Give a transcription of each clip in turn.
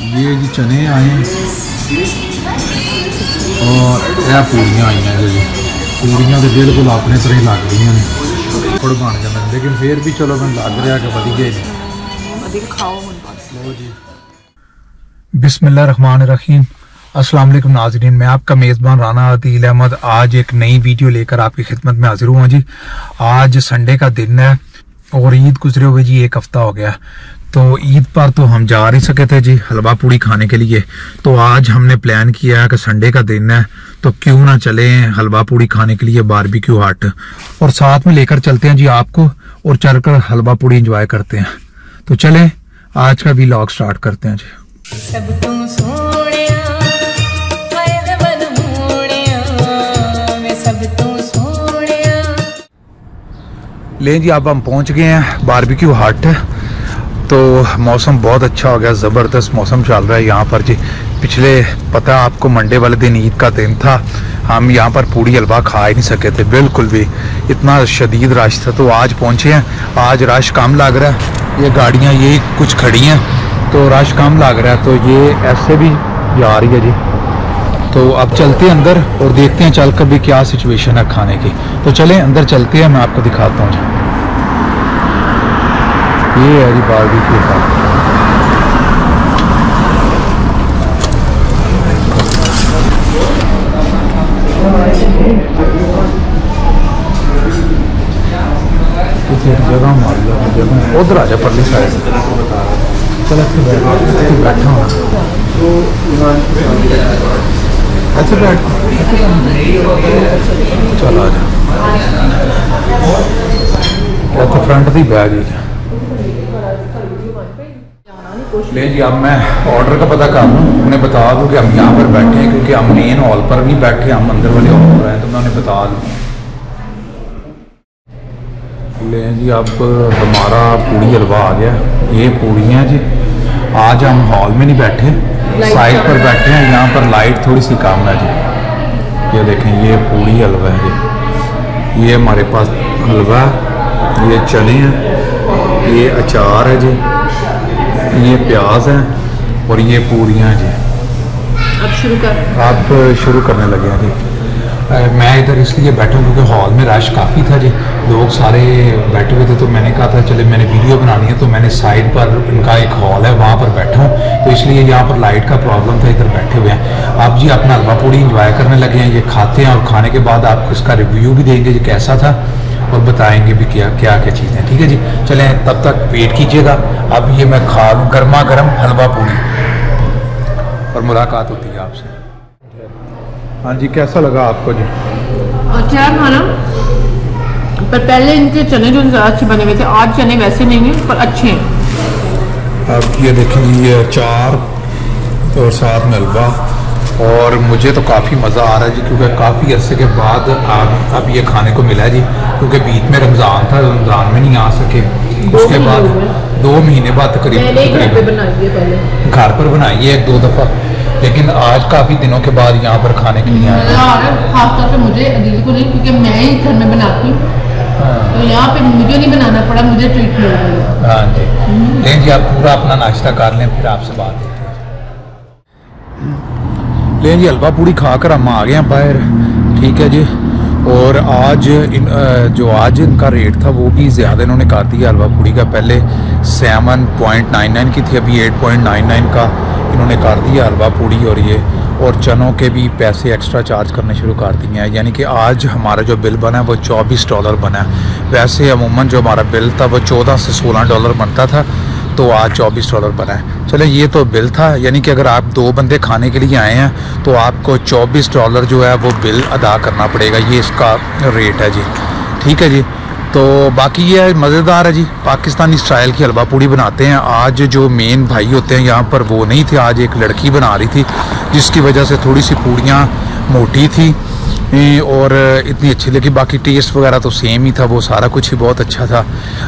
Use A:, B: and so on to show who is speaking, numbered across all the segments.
A: ये जी चने आए हैं और यह पूड़ियाँ आई हैं जी। पूड़ियाँ तो बिल्कुल अपने तरह ही लग रही हैं, थोड़े बन जाते हैं, लेकिन फिर भी चलो मैं लग रहा कि वधिया ही नहीं। बिस्मिल्लाहिर्रहमानिर्रहीम। अस्सलाम वालेकुम नाज़रीन, मैं आपका मेज़बान राना आदिल अहमद आज एक नई वीडियो लेकर आपकी खिदमत में हाजिर हुआ जी। आज संडे का दिन है और ईद गुजरे हुए जी एक हफ्ता हो गया। तो ईद पर तो हम जा नहीं सके थे जी हलवा पूड़ी खाने के लिए, तो आज हमने प्लान किया है कि संडे का दिन है तो क्यों ना चले हलवा पूड़ी खाने के लिए बारबेक्यू हट, और साथ में लेकर चलते हैं जी आपको और चलकर हलवा पूड़ी एंजॉय करते हैं। तो चलें आज का व्लॉग स्टार्ट करते हैं जी। ले जी अब हम पहुंच गए हैं बारबेक्यू हट। तो मौसम बहुत अच्छा हो गया, ज़बरदस्त मौसम चल रहा है यहाँ पर जी। पिछले पता है आपको मंडे वाले दिन ईद का दिन था, हम यहाँ पर पूड़ी हलवा खा ही नहीं सके थे बिल्कुल भी, इतना शदीद रश था। तो आज पहुँचे हैं, आज रश कम लग रहा है, ये गाड़ियाँ ये कुछ खड़ी हैं तो रश कम लग रहा है, तो ये ऐसे भी जा रही है जी। तो अब चलते हैं अंदर और देखते हैं चल कर भी क्या सिचुएशन है खाने की। तो चलें अंदर चलते हैं, मैं आपको दिखाता हूँ जी। ये है जी बारबेक्यू का। जगह मार लो, उधर आ जा परली साइड। चल बैठा हूँ, ऐसे बैठ, चल आ जा। तो फ्रंट ही बैग ही ले जी। अब मैं ऑर्डर का पता कर लूँ, उन्हें बता दूँ कि हम यहाँ पर बैठे हैं, क्योंकि हम मेन हॉल पर नहीं बैठे, हम अंदर वाले हॉल पर हैं, तो मैं उन्हें बता दूँ। ले जी अब हमारा पूड़ी हलवा आ गया, ये पूड़ियाँ जी। आज हम हॉल में नहीं बैठे, साइड पर बैठे हैं, यहाँ पर लाइट थोड़ी सी कम है जी। ये देखें ये पूड़ी हलवा है जी, ये हमारे पास हलवा, ये चने हैं, ये अचार है जी, ये प्याज है और ये पूरियाँ जी। आप शुरू करने लगे हैं जी। मैं इधर इसलिए बैठा हूँ क्योंकि हॉल में रश काफ़ी था जी, लोग सारे बैठे हुए थे, तो मैंने कहा था चले मैंने वीडियो बनानी है, तो मैंने साइड पर उनका एक हॉल है वहाँ पर बैठा हूँ, तो इसलिए यहाँ पर लाइट का प्रॉब्लम था, इधर बैठे हुए हैं। आप जी अपना हलवा पूड़ी इंजॉय करने लगे हैं, ये खाते हैं और खाने के बाद आपको इसका रिव्यू भी देंगे जी कैसा था और बताएंगे भी क्या क्या चीज़ें। ठीक है जी, चलें तब तक वेट कीजिएगा। अब ये मैं खा लूँ गर्मा गर्म हलवा पूड़ी और मुलाकात होती है आपसे। हाँ जी, कैसा लगा आपको जी?
B: अच्छा है खाना, पर पहले इनके चने जो ज़्यादा अच्छे बने हुए थे, आज चने वैसे नहीं हैं पर अच्छे हैं।
A: अब ये देखेंगे ये अचार और साथ में हलवा, और मुझे तो काफ़ी मज़ा आ रहा है जी, क्योंकि काफ़ी अरसे के बाद अब ये खाने को मिला है जी, क्योंकि बीच में रमज़ान था, रमज़ान में नहीं आ सके, उसके बाद 2 महीने बाद तकरीबन घर पर बनाई है 1-2 दफ़ा, लेकिन आज काफ़ी दिनों के बाद यहाँ पर खाने के लिए आया।
B: खासतौर पे मुझे अदील को नहीं, क्योंकि मैं ही घर में बनाती हूँ, तो यहाँ पे मुझे नहीं बनाना पड़ा, मुझे ट्रीट मिल गई।
A: हाँ जी, लेकिन जी आप पूरा अपना नाश्ता कर लें, फिर आपसे बात होती है। लेकिन जी हलवा पूड़ी खाकर हम आ गए हैं बाहर। ठीक है जी, और आज जो आज इनका रेट था वो भी ज़्यादा इन्होंने कर दिया हलवा पूड़ी का। पहले 7.99 की थी, अभी 8.99 का इन्होंने कर दिया हलवा पूड़ी, और ये और चनों के भी पैसे एक्स्ट्रा चार्ज करने शुरू कर दिए हैं। यानी कि आज हमारा जो बिल बना है वो $24 बना है। वैसे अमूमन जो हमारा बिल था वो $14 से $16 बनता था, तो आज $24 बना है। चले ये तो बिल था, यानी कि अगर आप 2 बंदे खाने के लिए आए हैं तो आपको $24 जो है वो बिल अदा करना पड़ेगा, ये इसका रेट है जी। ठीक है जी, तो बाकी ये मज़ेदार है जी, पाकिस्तानी स्टाइल की हलवा पूड़ी बनाते हैं। आज जो मेन भाई होते हैं यहाँ पर वो नहीं थे, आज एक लड़की बना रही थी, जिसकी वजह से थोड़ी सी पूड़ियाँ मोटी थी और इतनी अच्छी लगी। बाकी टेस्ट वगैरह तो सेम ही था, वो सारा कुछ ही बहुत अच्छा था।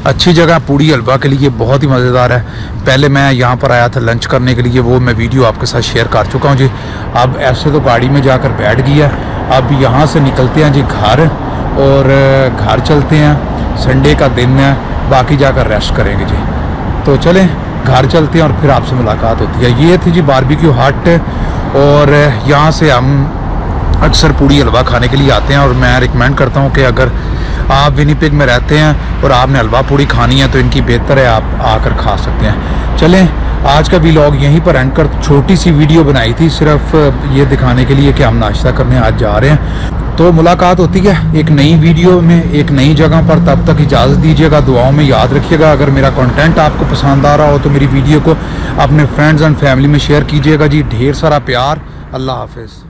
A: अच्छी जगह पूड़ी हलवा के लिए, बहुत ही मज़ेदार है। पहले मैं यहाँ पर आया था लंच करने के लिए, वो मैं वीडियो आपके साथ शेयर कर चुका हूँ जी। अब ऐसे तो गाड़ी में जाकर बैठ गया, अब यहाँ से निकलते हैं जी घर, और घर चलते हैं, संडे का दिन है, बाकी जाकर रेस्ट करेंगे जी। तो चलें घर चलते हैं और फिर आपसे मुलाकात होती है। ये थी जी बारबेक्यू हट, और यहाँ से हम अक्सर पूड़ी हलवा खाने के लिए आते हैं, और मैं रिकमेंड करता हूँ कि अगर आप विनीपेग में रहते हैं और आपने हलवा पूड़ी खानी है तो इनकी बेहतर है आप आकर खा सकते हैं। चलें आज का व्लॉग यहीं पर एंड कर, छोटी सी वीडियो बनाई थी सिर्फ ये दिखाने के लिए कि हम नाश्ता करने आज जा रहे हैं। तो मुलाकात होती है एक नई वीडियो में एक नई जगह पर, तब तक इजाज़त दीजिएगा, दुआओं में याद रखिएगा। अगर मेरा कंटेंट आपको पसंद आ रहा हो तो मेरी वीडियो को अपने फ्रेंड्स एंड फैमिली में शेयर कीजिएगा जी। ढेर सारा प्यार, अल्लाह हाफिज़।